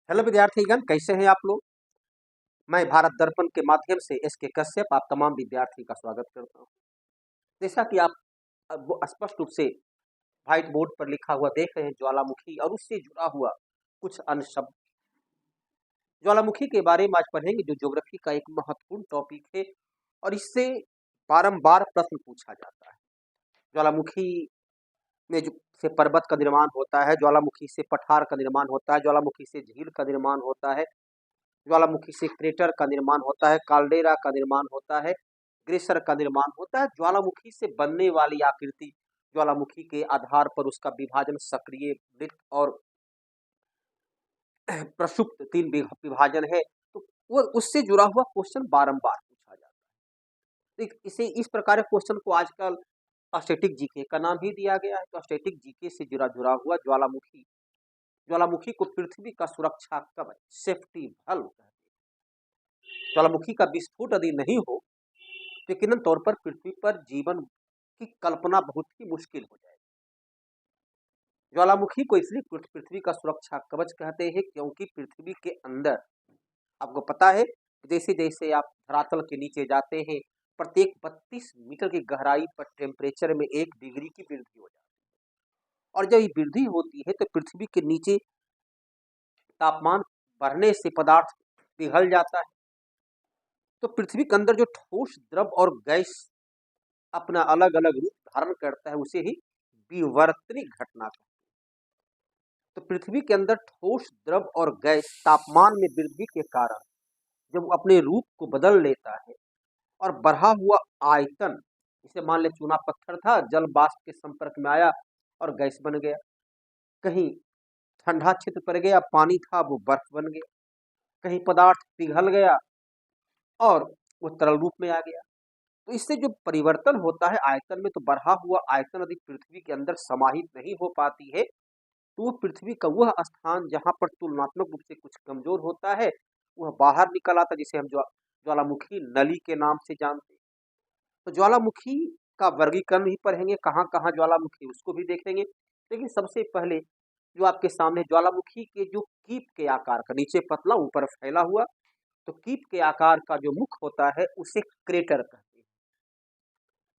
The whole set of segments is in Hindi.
हेलो विद्यार्थीगण, कैसे हैं आप लोग। मैं भारत दर्पण के माध्यम से एस के कश्यप आप तमाम विद्यार्थी का स्वागत करता हूं। जैसा कि आप अब वो स्पष्ट रूप से व्हाइट बोर्ड पर लिखा हुआ देख रहे हैं, ज्वालामुखी और उससे जुड़ा हुआ कुछ अन्य शब्द। ज्वालामुखी के बारे में आज पढ़ेंगे, जो ज्योग्राफी का एक महत्वपूर्ण टॉपिक है और इससे बारंबार प्रश्न पूछा जाता है। ज्वालामुखी में जो से पर्वत का निर्माण होता है, ज्वालामुखी से पठार का निर्माण होता है, ज्वालामुखी से झील का निर्माण होता है, ज्वालामुखी से क्रेटर का निर्माण होता है, काल्डेरा का निर्माण होता है, ग्रेसर का निर्माण होता है। ज्वालामुखी से बनने वाली आकृति, ज्वालामुखी के आधार पर उसका विभाजन सक्रिय, मृत और प्रसुप्त तीन विभाजन है। तो वो उससे जुड़ा हुआ क्वेश्चन बारंबार पूछा जाता है। तो इसे इस प्रकार के क्वेश्चन को आजकल स्टैटिक जीके का नाम भी दिया गया है। तो स्टैटिक जीके से जुड़ा जुड़ा हुआ ज्वालामुखी, ज्वालामुखी को पृथ्वी का सुरक्षा कवच, सेफ्टी वॉल्व कहते हैं। ज्वालामुखी का विस्फोट यदि नहीं हो, यकीनन तौर पर पृथ्वी पर जीवन की कल्पना बहुत ही मुश्किल हो जाएगी। ज्वालामुखी को इसलिए पृथ्वी का सुरक्षा कवच कहते हैं, क्योंकि पृथ्वी के अंदर आपको पता है, जैसे जैसे आप धरातल के नीचे जाते हैं, प्रत्येक 32 मीटर की गहराई पर टेम्परेचर में 1 डिग्री की वृद्धि हो जाती है। और जब ये वृद्धि होती है तो पृथ्वी के नीचे तापमान बढ़ने से पदार्थ पिघल जाता है। तो पृथ्वी के अंदर जो ठोस, द्रव और गैस अपना अलग अलग रूप धारण करता है, उसे ही विवर्तनिक घटना कहते हैं। तो पृथ्वी के अंदर ठोस, द्रव और गैस तापमान में वृद्धि के कारण जब वो अपने रूप को बदल लेता है और बढ़ा हुआ आयतन, जैसे मान ले चूना पत्थर था, जल वाष्प के संपर्क में आया और गैस बन गया। कहीं ठंडा क्षेत्र पड़ गया, पानी था वो बर्फ बन गया। कहीं पदार्थ पिघल गया और वो तरल रूप में आ गया। तो इससे जो परिवर्तन होता है आयतन में, तो बढ़ा हुआ आयतन यदि पृथ्वी के अंदर समाहित नहीं हो पाती है, तो वो पृथ्वी का वह स्थान जहाँ पर तुलनात्मक रूप से कुछ कमजोर होता है, वह बाहर निकल आता है, जिसे हम ज्वालामुखी नली के नाम से जानते हैं। तो ज्वालामुखी का वर्गीकरण ही पढ़ेंगे, कहाँ कहाँ ज्वालामुखी उसको भी देखेंगे। लेकिन सबसे पहले जो आपके सामने ज्वालामुखी के जो कीप के आकार का, नीचे पतला ऊपर फैला हुआ, तो कीप के आकार का जो मुख होता है उसे क्रेटर कहते हैं।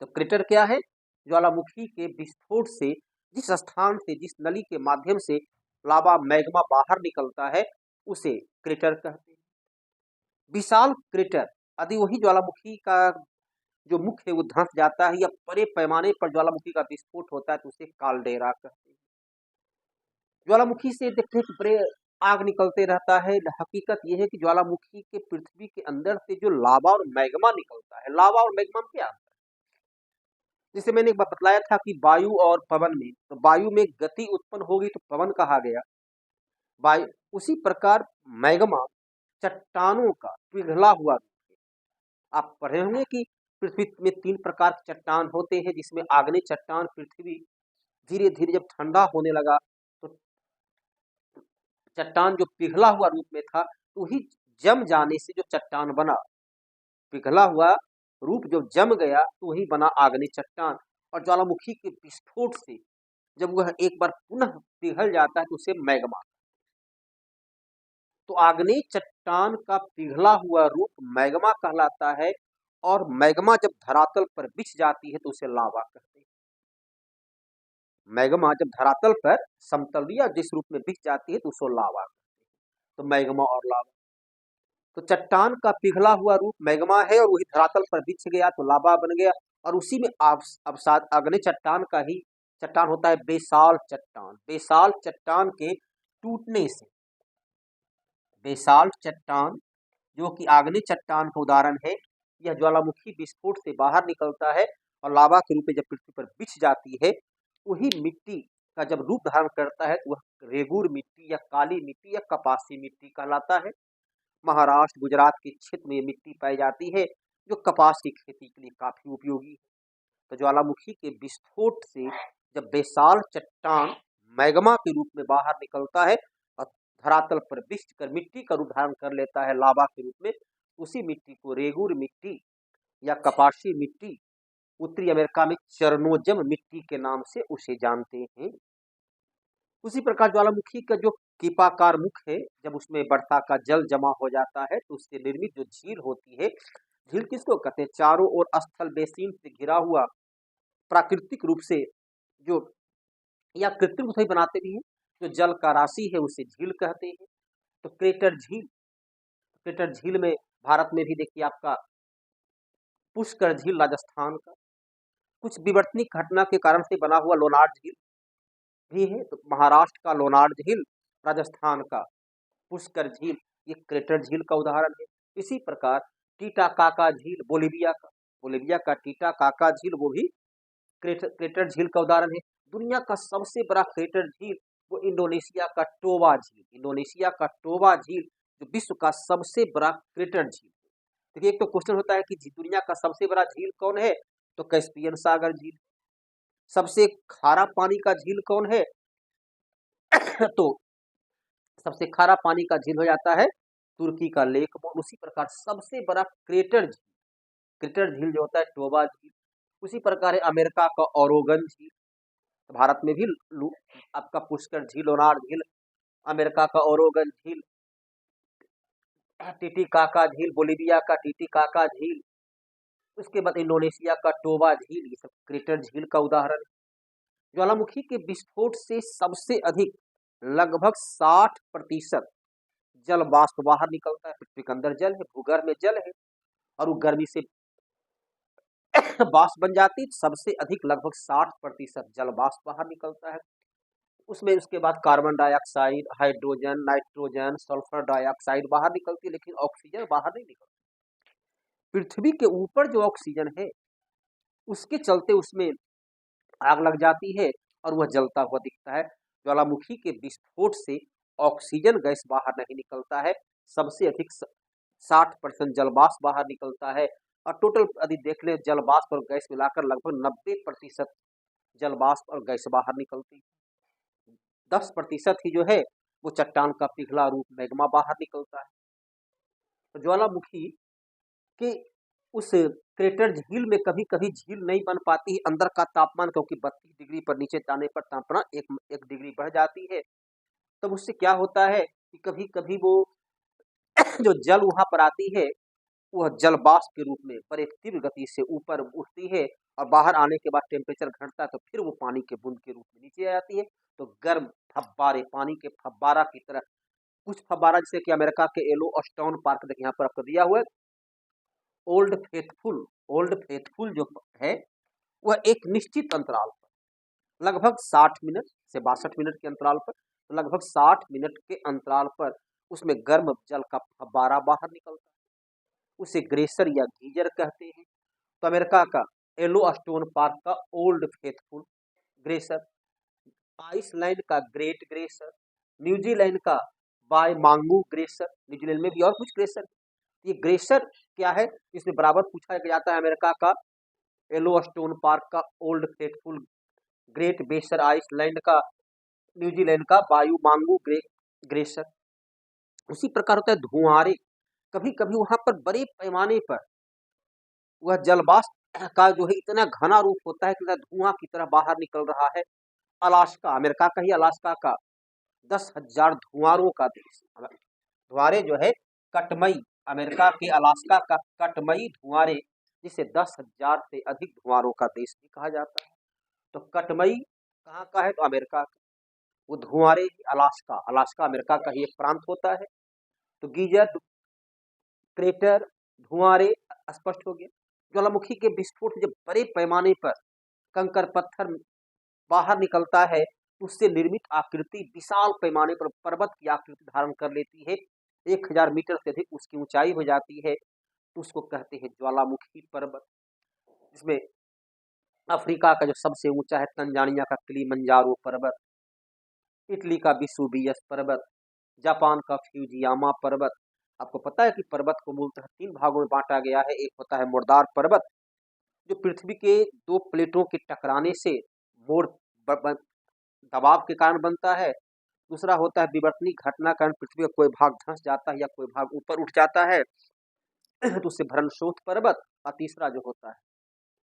तो क्रेटर क्या है? ज्वालामुखी के विस्फोट से जिस स्थान से, जिस नली के माध्यम से लावा मैग्मा बाहर निकलता है, उसे क्रेटर कहते हैं। विशाल क्रेटर, यदि वही ज्वालामुखी का जो मुख है वो धंस जाता है या बड़े पैमाने पर ज्वालामुखी का विस्फोट होता है, तो उसे काल्डेरा कहते हैं। ज्वालामुखी से देखते हैं कि बड़े आग निकलते रहता है। हकीकत यह है कि ज्वालामुखी के पृथ्वी के अंदर से जो लावा और मैग्मा निकलता है, लावा और मैग्मा में क्या? जैसे मैंने एक बार बतलाया था कि वायु और पवन में, तो वायु में गति उत्पन्न होगी तो पवन कहा गया। वायु उसी प्रकार मैग्मा चट्टानों का पिघला हुआ रूप है। आप पढ़े होंगे कि पृथ्वी में 3 प्रकार के चट्टान होते हैं, जिसमें आग्नेय चट्टान पृथ्वी धीरे धीरे जब ठंडा होने लगा, तो चट्टान जो पिघला हुआ रूप में था, तो वही जम जाने से जो चट्टान बना, पिघला हुआ रूप जो जम गया, तो वही बना आग्नेय चट्टान। और ज्वालामुखी के विस्फोट से जब वह एक बार पुनः पिघल जाता है, तो उसे मैग्मा। तो आग्नेय चट्टान का पिघला हुआ रूप मैग्मा कहलाता है। और मैग्मा जब धरातल पर बिछ जाती है तो उसे लावा कहते हैं। मैग्मा जब धरातल पर समतल या जिस रूप में बिछ जाती है तो उसे लावा कहते हैं। तो मैग्मा और लावा, तो चट्टान का पिघला हुआ रूप मैग्मा है और वही धरातल पर बिछ गया तो लावा बन गया। और उसी में अवसाद अग्नि चट्टान का ही चट्टान होता है बेसाल्ट चट्टान। बेसाल्ट चट्टान के टूटने से, बेसाल्ट चट्टान जो कि आग्नेय चट्टान का उदाहरण है, यह ज्वालामुखी विस्फोट से बाहर निकलता है और लावा के रूप में जब पृथ्वी पर बिछ जाती है, वही मिट्टी का जब रूप धारण करता है तो वह रेगुर मिट्टी या काली मिट्टी या कपासी मिट्टी कहलाता है। महाराष्ट्र, गुजरात के क्षेत्र में ये मिट्टी पाई जाती है, जो कपास की खेती के लिए काफी उपयोगी है। तो ज्वालामुखी के विस्फोट से जब बेसाल चट्टान मैग्मा के रूप में बाहर निकलता है और धरातल पर बिछ कर मिट्टी का रूप धारण कर लेता है लावा के रूप में, उसी मिट्टी को रेगुर मिट्टी या कपासी मिट्टी, उत्तरी अमेरिका में चरनोजम मिट्टी के नाम से उसे जानते हैं। उसी प्रकार ज्वालामुखी का जो कीपाकार मुख है, जब उसमें बरखा का जल जमा हो जाता है तो उससे निर्मित जो झील होती है, झील किसको कहते हैं? चारों ओर स्थल बेसिन से घिरा हुआ प्राकृतिक रूप से जो, या कृत्रिम रूप से बनाते भी हैं, जो जल का राशि है उसे झील कहते हैं। तो क्रेटर झील में भारत में भी देखिए आपका पुष्कर झील राजस्थान का, कुछ विवर्तनिक घटना के कारण से बना हुआ लोनार झील भी है। तो महाराष्ट्र का लोनार झील, राजस्थान का पुष्कर झील, ये क्रेटर झील का उदाहरण है। इसी प्रकार टीटाकाका झील बोलिविया का टीटाकाका झील वो भी क्रेटर झील का उदाहरण है। दुनिया का सबसे बड़ा क्रेटर झील वो इंडोनेशिया का टोबा झील जो विश्व का सबसे बड़ा क्रेटर झील। देखिए एक तो क्वेश्चन होता है कि दुनिया का सबसे बड़ा झील कौन है, तो कैस्पियन सागर झील। सबसे खारा पानी का झील कौन है तो सबसे खारा पानी का झील हो जाता है तुर्की का लेक मोन। उसी प्रकार सबसे बड़ा क्रेटर झील जो होता है टोबा झील। उसी प्रकार है अमेरिका का ओरेगन झील। भारत में भी आपका पुष्कर झील, लोनार झील, अमेरिका का ओरेगन झील, टीटीकाका झील, बोलिविया का टीटीकाका झील, उसके बाद इंडोनेशिया का टोबा झील, ये सब क्रेटर झील का उदाहरण है। ज्वालामुखी के विस्फोट से सबसे अधिक लगभग 60% जल वाष्प बाहर निकलता है। पृथ्वी के अंदर जल है, भूगर्भ में जल है, और वो गर्मी से वाष्प बन जाती, सबसे अधिक लगभग 60% जल वाष्प बाहर निकलता है। उसमें उसके बाद carbon dioxide, hydrogen, nitrogen, sulphur dioxide बाहर निकलती है, लेकिन ऑक्सीजन बाहर नहीं निकलती। पृथ्वी के ऊपर जो ऑक्सीजन है उसके चलते उसमें आग लग जाती है और वह जलता हुआ दिखता है। ज्वालामुखी के विस्फोट से ऑक्सीजन गैस बाहर नहीं निकलता है, सबसे अधिक 60% जलवाष्प बाहर निकलता है। और टोटल यदि देख ले जल वाष्प और गैस मिलाकर लगभग 90% जल वाष्प और गैस बाहर निकलती है। 10% ही जो है वो चट्टान का पिघला रूप मैग्मा बाहर निकलता है। तो ज्वालामुखी के उस क्रेटर झील में कभी कभी झील नहीं बन पाती है, अंदर का तापमान क्योंकि 32 डिग्री पर नीचे जाने पर तापमान एक डिग्री बढ़ जाती है। तब उससे क्या होता है कि कभी कभी वो जो जल वहां पर आती है वह जल वाष्प के रूप में पर एक तीव्र गति से ऊपर उठती है, और बाहर आने के बाद टेम्परेचर घटता है तो फिर वो पानी के बूंद के रूप में नीचे आ जाती है। तो गर्म फब्बारे, पानी के फब्बारा की तरह, कुछ फब्बारा जैसे कि अमेरिका के येलो स्टोन पार्क देखिए यहाँ पर आपको दिया हुआ है, ओल्ड फेथफुल जो है वह एक निश्चित अंतराल पर लगभग 60 मिनट से 62 मिनट के अंतराल पर, तो लगभग 60 मिनट के अंतराल पर उसमें गर्म जल का फब्बारा बाहर निकलता है, उसे ग्लेशियर या गीजर कहते हैं। तो अमेरिका का येलो स्टोन पार्क का ओल्ड फेथफुल ग्लेशियर, आइसलैंड का ग्रेट ग्लेशियर, न्यूजीलैंड का बाय मांगू ग्लेशियर, न्यूजीलैंड में भी और कुछ ग्लेशियर। ये ग्लेशियर क्या है, इसमें बराबर पूछा जाता है। अमेरिका का येलो स्टोन पार्क का Old Faithful great glacier, Iceland का, न्यूजीलैंड का बायू मांगू ग्लेशियर। उसी प्रकार होता है धुआरे, कभी कभी वहां पर बड़े पैमाने पर वह जलवाष्प का जो है इतना घना रूप होता है कि धुआं की तरह बाहर निकल रहा है। अलास्का, अमेरिका का ही अलास्का का 10,000 धुआरों का देश, धुआरे जो है कटमई, अमेरिका के अलास्का का कटमई धुआरे, जिसे 10,000 से अधिक धुआरों का देश भी कहा जाता है। तो कटमई कहाँ का है, तो अमेरिका का। वो धुआरे अलास्का, अलास्का अमेरिका का ही एक प्रांत होता है। तो गीजर, क्रेटर, धुआरे स्पष्ट हो गया। ज्वालामुखी के विस्फोट से जब बड़े पैमाने पर कंकर पत्थर बाहर निकलता है तो उससे निर्मित आकृति विशाल पैमाने पर पर्वत की आकृति धारण कर लेती है। 1000 मीटर से अधिक उसकी ऊंचाई हो जाती है, तो उसको कहते हैं ज्वालामुखी पर्वत। इसमें अफ्रीका का जो सबसे ऊंचा है तंजानिया का किलिमंजारो पर्वत, इटली का विसुवियस पर्वत, जापान का फ्यूजियामा पर्वत। आपको पता है कि पर्वत को मूलतः 3 भागों में बांटा गया है। एक होता है मुर्दार पर्वत, जो पृथ्वी के 2 प्लेटों के टकराने से मोड़ दबाव के कारण बनता है। दूसरा होता है विवर्तनिक घटना कारण पृथ्वी का कोई भाग धंस जाता है या कोई भाग ऊपर उठ जाता है तो उससे भरणशोथ पर्वत। और तीसरा जो होता है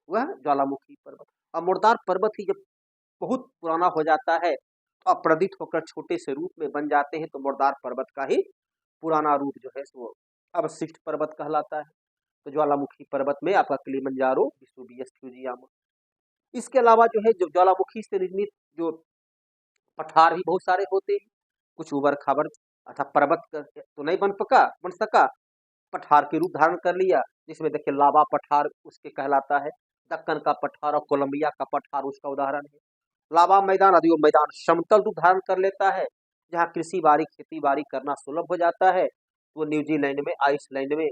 वह ज्वालामुखी पर्वत। और मुर्दार पर्वत ही जब बहुत पुराना हो जाता है अप्रदित होकर छोटे से रूप में बन जाते हैं तो मुर्दार पर्वत का ही पुराना रूप जो है सो अवशिष्ट पर्वत कहलाता है। तो ज्वालामुखी पर्वत में आपका किलिमंजारो, वेसुवियस, फ्यूजियामा। इसके अलावा जो है जो ज्वालामुखी से निर्मित जो पठार भी बहुत सारे होते हैं। कुछ उबड़ खाबड़ अर्थात पर्वत तो नहीं बन सका, पठार के रूप धारण कर लिया, जिसमें देखिए लावा पठार उसके कहलाता है। दक्कन का पठार और कोलंबिया का पठार उसका उदाहरण है। लावा मैदान अधिक मैदान समतल रूप धारण कर लेता है, जहाँ कृषि बाड़ी खेती बाड़ी करना सुलभ हो जाता है। वो न्यूजीलैंड में, आइसलैंड में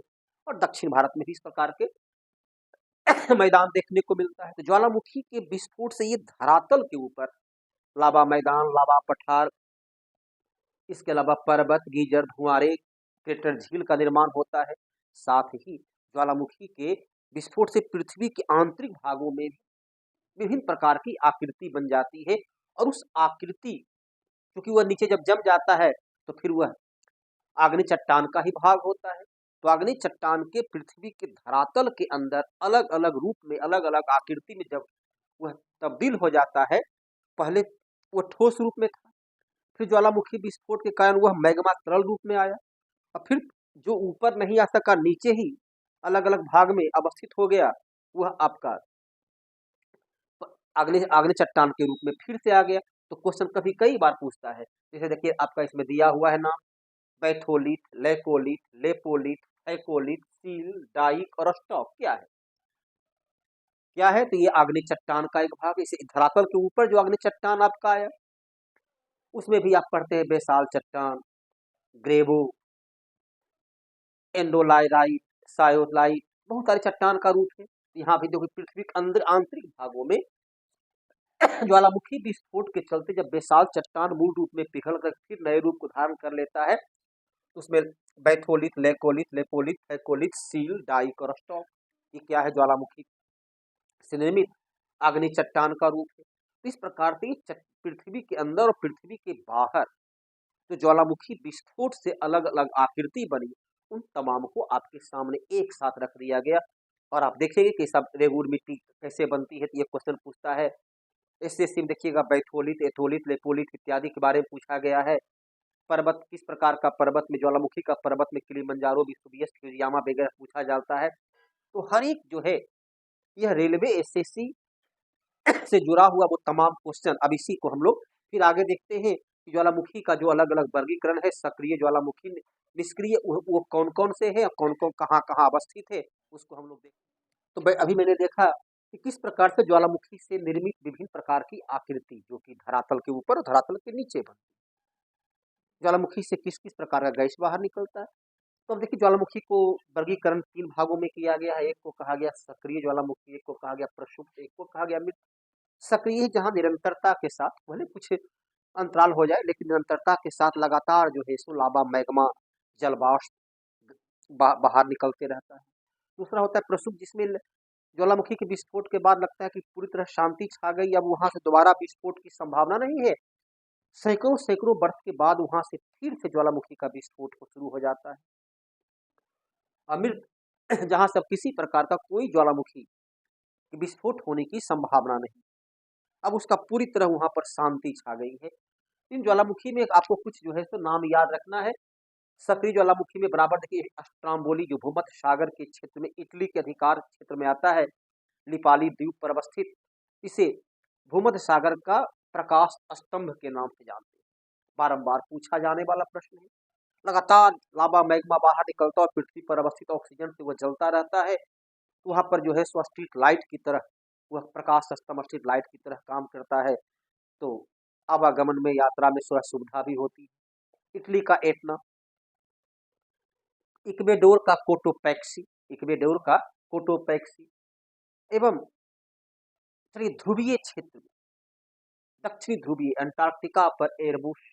और दक्षिण भारत में भी इस प्रकार के मैदान देखने को मिलता है। तो ज्वालामुखी के विस्फोट से ये धरातल के ऊपर लावा मैदान, लावा पठार, इसके अलावा पर्वत, गीजर, धुआंरे, क्रेटर, झील का निर्माण होता है। साथ ही ज्वालामुखी के विस्फोट से पृथ्वी के आंतरिक भागों में भी विभिन्न प्रकार की आकृति बन जाती है, और उस आकृति, क्योंकि वह नीचे जब जम जाता है तो फिर वह आग्नेय चट्टान का ही भाग होता है। तो आग्नेय चट्टान के पृथ्वी के धरातल के अंदर अलग अलग रूप में, अलग अलग आकृति में जब वह तब्दील हो जाता है, पहले वह ठोस रूप में था, फिर ज्वालामुखी विस्फोट के कारण वह मैग्मा तरल रूप में आया, और फिर जो ऊपर नहीं आ सका, नीचे ही अलग अलग भाग में अवस्थित हो गया, वह आपका आग्नेय आग्नेय चट्टान के रूप में फिर से आ गया। तो क्वेश्चन कभी कई बार पूछता है, जैसे देखिए आपका इसमें दिया हुआ है नाम, batholith, laccolith, lopolith, phacolith, sill, dike और स्टॉक। क्या है, क्या है? तो ये आग्नेय चट्टान का एक भाग। इसे धरातल के ऊपर जो आग्नेय चट्टान आपका आया, उसमें भी आप पढ़ते हैं बेसाल चट्टान, ग्रेवो, एंडोलाइराइट, सायोलाइट, बहुत सारे चट्टान का रूप है। यहाँ भी देखो पृथ्वी के अंदर आंतरिक भागों में ज्वालामुखी विस्फोट के चलते जब बेसाल चट्टान मूल रूप में पिघल कर फिर नए रूप को धारण कर लेता है, उसमें batholith, laccolith, lopolith, phacolith, sill, dike और स्टॉक, ये क्या है? ज्वालामुखी से निर्मित आग्नेय चट्टान का रूप है। तो इस प्रकार से पृथ्वी के अंदर और पृथ्वी के बाहर जो ज्वालामुखी विस्फोट से अलग अलग आकृति बनी, उन तमाम को आपके सामने एक साथ रख दिया गया। और आप देखेंगे कि सब रेगुर मिट्टी कैसे बनती है, तो ये क्वेश्चन पूछता है। एसएससी में देखिएगा बैथोलिथ, एथोलिथ, लेपोलिथ इत्यादि के बारे में पूछा गया है। पर्वत किस प्रकार का पर्वत में, ज्वालामुखी का पर्वत में किलिमंजारो, वेसुवियस, फ्यूजियामा वगैरह पूछा जाता है। तो हर एक जो है यह रेलवे एसएससी से जुड़ा हुआ वो तमाम क्वेश्चन, अब इसी को हम लोग फिर आगे देखते हैं कि ज्वालामुखी का जो अलग अलग वर्गीकरण है, सक्रिय ज्वालामुखी, निष्क्रिय, वो कौन कौन से है और कौन कौन कहाँ कहाँ अवस्थित है, उसको हम लोग देखते हैं। तो अभी मैंने देखा कि किस प्रकार से ज्वालामुखी से निर्मित विभिन्न प्रकार की आकृति जो कि धरातल के ऊपर और धरातल के नीचे बनती है। ज्वालामुखी से किस किस प्रकार का गैस बाहर निकलता है। तो अब देखिए ज्वालामुखी को वर्गीकरण तीन भागों में किया गया है। एक को कहा गया सक्रिय ज्वालामुखी, एक को कहा गया प्रक्षुब्ध, एक को कहा गया मृत। सक्रिय जहाँ निरंतरता के साथ, भले कुछ अंतराल हो जाए लेकिन निरंतरता के साथ लगातार जो है सो लावा, मैग्मा, जल वाष्प बाहर निकलते रहता है। दूसरा होता है प्रक्षुब्ध, जिसमें ज्वालामुखी के विस्फोट के बाद लगता है कि पूरी तरह शांति छा गई, अब वहां से दोबारा विस्फोट की संभावना नहीं है। सैकड़ों सैकड़ों वर्ष के बाद वहां से फिर से ज्वालामुखी का विस्फोट शुरू हो जाता है। अमृत जहां से अब किसी प्रकार का कोई ज्वालामुखी विस्फोट होने की संभावना नहीं, अब उसका पूरी तरह वहां पर शांति छा गई है। इन ज्वालामुखी में आपको कुछ जो है सो नाम याद रखना है। सक्रिय ज्वालामुखी में बराबर देखिए अस्ट्राम्बोली, जो भूमध्य सागर के क्षेत्र में इटली के अधिकार क्षेत्र में आता है, लिपाली द्वीप पर अवस्थित, इसे भूमध्य सागर का प्रकाश स्तंभ के नाम से जानते हैं। बारंबार पूछा जाने वाला प्रश्न है। लगातार लावा मैग्मा बाहर निकलता और पृथ्वी पर अवस्थित ऑक्सीजन से वह जलता रहता है, तो वहां पर जो है सो स्ट्रीट लाइट की तरह, वह प्रकाश स्तंभ स्ट्रीट लाइट की तरह काम करता है। तो आवागमन में, यात्रा में सुविधा भी होती है। इटली का एटना, इक्वेडोर का कोटोपैक्सी, इक्वेडोर का कोटोपैक्सी, एवं ध्रुवीय क्षेत्र में, दक्षिणी ध्रुवीय अंटार्कटिका पर एयरबुस,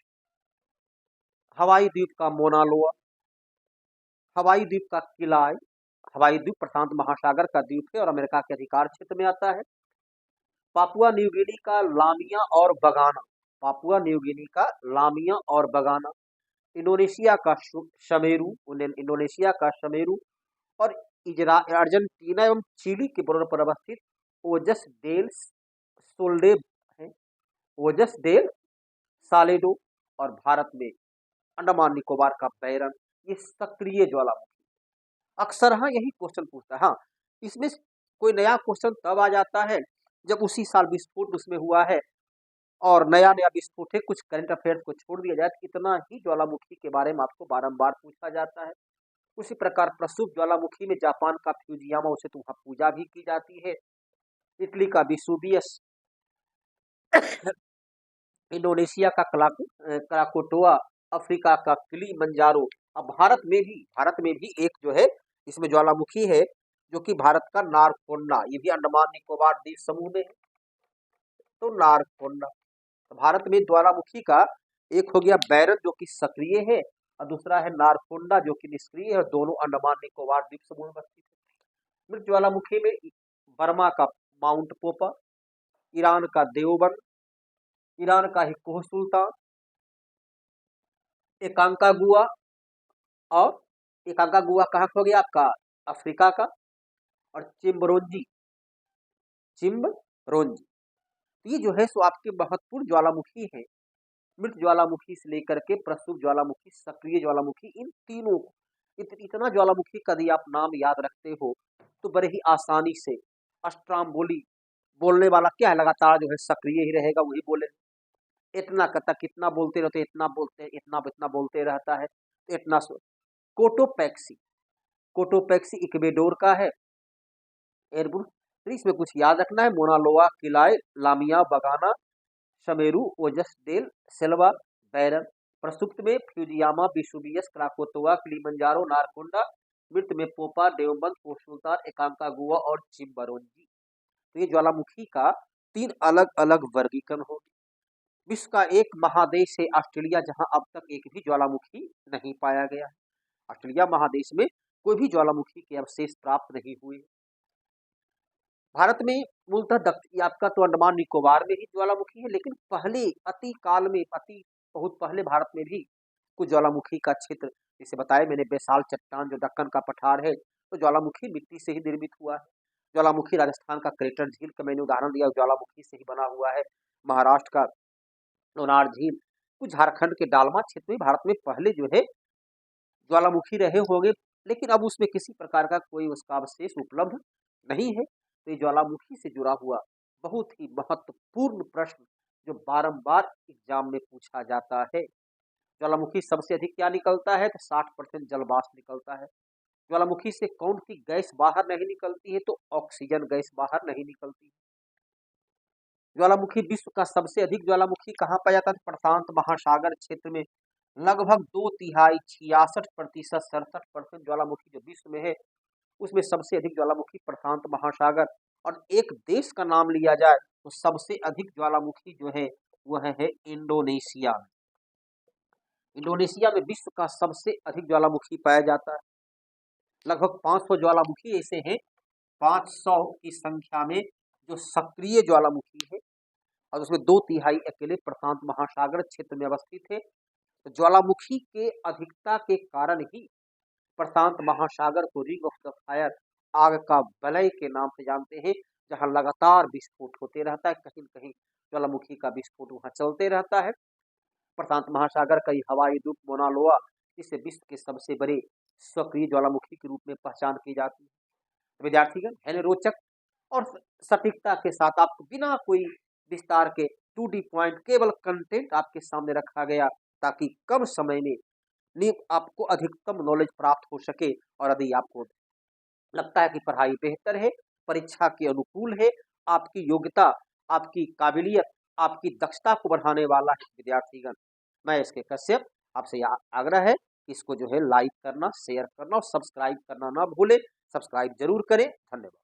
हवाई द्वीप का मोनालोआ, हवाई द्वीप का किलाय। हवाई द्वीप प्रशांत महासागर का द्वीप है और अमेरिका के अधिकार क्षेत्र में आता है। पापुआ न्यू गिनी का लामिया और बगाना, पापुआ न्यू गिनी का लामिया और बगाना, इंडोनेशिया का शमेरू, इंडोनेशिया का शमेरू, और अर्जेंटीना एवं चिली के बॉर्डर पर अवस्थित ओजस डेल सोल्डे है, ओजस डेल सालेडो और भारत में अंडमान निकोबार का बैरन, ये सक्रिय ज्वालामुखी। अक्सर हाँ यही क्वेश्चन पूछता है। हाँ, इसमें कोई नया क्वेश्चन तब आ जाता है जब उसी साल विस्फोट उसमें हुआ है और नया नया विस्फोट है, कुछ करंट अफेयर्स को छोड़ दिया जाए तो इतना ही ज्वालामुखी के बारे में आपको बारंबार पूछा जाता है। उसी प्रकार प्रसुप्त ज्वालामुखी में जापान का फ्यूजियामा, उसे तो वहाँ पूजा भी की जाती है। इटली का विसुवियस, इंडोनेशिया का क्राकोटोआ, अफ्रीका का किलिमंजारो। अब भारत में भी एक जो है इसमें ज्वालामुखी है जो कि भारत का नारकोंडा, ये भी अंडमान निकोबार द्वीप समूह में है। तो नारकोंडा, तो भारत में ज्वालामुखी का एक हो गया बैरन जो कि सक्रिय है और दूसरा है नारकोंडा जो कि निष्क्रिय है, और दोनों अंडमान निकोबार द्वीप समूह में स्थित है। मृत ज्वालामुखी में बर्मा का माउंट पोपर, ईरान का देवबंद, ईरान का हिक्कोह सुल्तान, एकांकागुआ, और एकांकागुआ कहाँ हो गया आपका अफ्रीका का, और चिम्बरोंजी। तो ये जो है सो आपके महत्वपूर्ण ज्वालामुखी है। मृत ज्वालामुखी से लेकर के प्रसुप्त ज्वालामुखी, सक्रिय ज्वालामुखी, इन तीनों को इतना ज्वालामुखी का यदि आप नाम याद रखते हो तो बड़े ही आसानी से अष्टांगोली बोलने वाला क्या है, लगातार जो है सक्रिय ही रहेगा, वही बोले। इतना कतक कितना बोलते रहते, इतना बोलते, इतना इतना बोलते रहता है, तो इतना कोटोपैक्सी, कोटोपैक्सी इक्वेडोर का है एयरबुल। तो इसमें कुछ याद रखना है, मोनालोआ, किलाए, लामिया, बगाना, शमेरू, ओजस डेल सेल्वा, बैरन। प्रसुप्त में फ्यूजियामा, विसुवियस, क्राकोतोआ, किलिमंजारो, नारकोंडा। मृत में पोपा, देवबंद, कोसुल्तान, एकांकागुआ और चिम्बरोंजी। तो ये ज्वालामुखी का 3 अलग अलग वर्गीकरण हो। विश्व का एक महादेश है ऑस्ट्रेलिया, जहां अब तक एक भी ज्वालामुखी नहीं पाया गया है। ऑस्ट्रेलिया महादेश में कोई भी ज्वालामुखी के अवशेष प्राप्त नहीं हुए। भारत में मूलतः आपका तो अंडमान निकोबार में ही ज्वालामुखी है, लेकिन पहले अति काल में, अति बहुत पहले भारत में भी कुछ ज्वालामुखी का क्षेत्र, जैसे बताया मैंने, बेसाल चट्टान जो दक्कन का पठार है, तो ज्वालामुखी मिट्टी से ही निर्मित हुआ है। ज्वालामुखी राजस्थान का क्रेटर झील का मैंने उदाहरण दिया, ज्वालामुखी से ही बना हुआ है। महाराष्ट्र का लोनार झील, कुछ झारखंड के डालमा क्षेत्र में भारत में पहले जो है ज्वालामुखी रहे होंगे, लेकिन अब उसमें किसी प्रकार का कोई उसका अवशेष उपलब्ध नहीं है। तो ये ज्वालामुखी से जुड़ा हुआ बहुत ही महत्वपूर्ण प्रश्न जो बारंबार एग्जाम में पूछा जाता है। ज्वालामुखी सबसे अधिक क्या निकलता है, तो 60% जल वाष्प निकलता है। ज्वालामुखी से कौन सी गैस बाहर नहीं निकलती है, तो ऑक्सीजन गैस बाहर नहीं निकलती। ज्वालामुखी, विश्व का सबसे अधिक ज्वालामुखी कहाँ पाया जाता है, प्रशांत महासागर क्षेत्र में। लगभग 2/3 66%, 67% ज्वालामुखी जो विश्व में है उसमें सबसे अधिक ज्वालामुखी प्रशांत महासागर। और एक देश का नाम लिया जाए तो सबसे अधिक ज्वालामुखी जो है वह है इंडोनेशिया। इंडोनेशिया में विश्व का सबसे अधिक ज्वालामुखी पाया जाता है। लगभग 500 ज्वालामुखी ऐसे हैं, 500 की संख्या में जो सक्रिय ज्वालामुखी है, और उसमें 2/3 अकेले प्रशांत महासागर क्षेत्र में अवस्थित है। तो ज्वालामुखी के अधिकता के कारण ही प्रशांत महासागर को रिंग ऑफ द फायर, आग का वलय के नाम से जानते हैं, जहां लगातार विस्फोट होते रहता है, कहीं न कहीं ज्वालामुखी का विस्फोट वहां चलते रहता है। प्रशांत महासागर का हवाई द्वीप मोनालोआ, जिसे विश्व के सबसे बड़े सक्रिय ज्वालामुखी के रूप में पहचान की जाती है। तो विद्यार्थीगण, है रोचक और सटीकता के साथ आपको बिना कोई विस्तार के 2D पॉइंट केवल कंटेंट आपके सामने रखा गया, ताकि कम समय में आपको अधिकतम नॉलेज प्राप्त हो सके। और यदि आपको लगता है कि पढ़ाई बेहतर है, परीक्षा के अनुकूल है, आपकी योग्यता, आपकी काबिलियत, आपकी दक्षता को बढ़ाने वाला है विद्यार्थीगण, मैं इसके कश्यप आपसे आग्रह है कि इसको जो है लाइक करना, शेयर करना और सब्सक्राइब करना ना भूलें। सब्सक्राइब जरूर करें। धन्यवाद।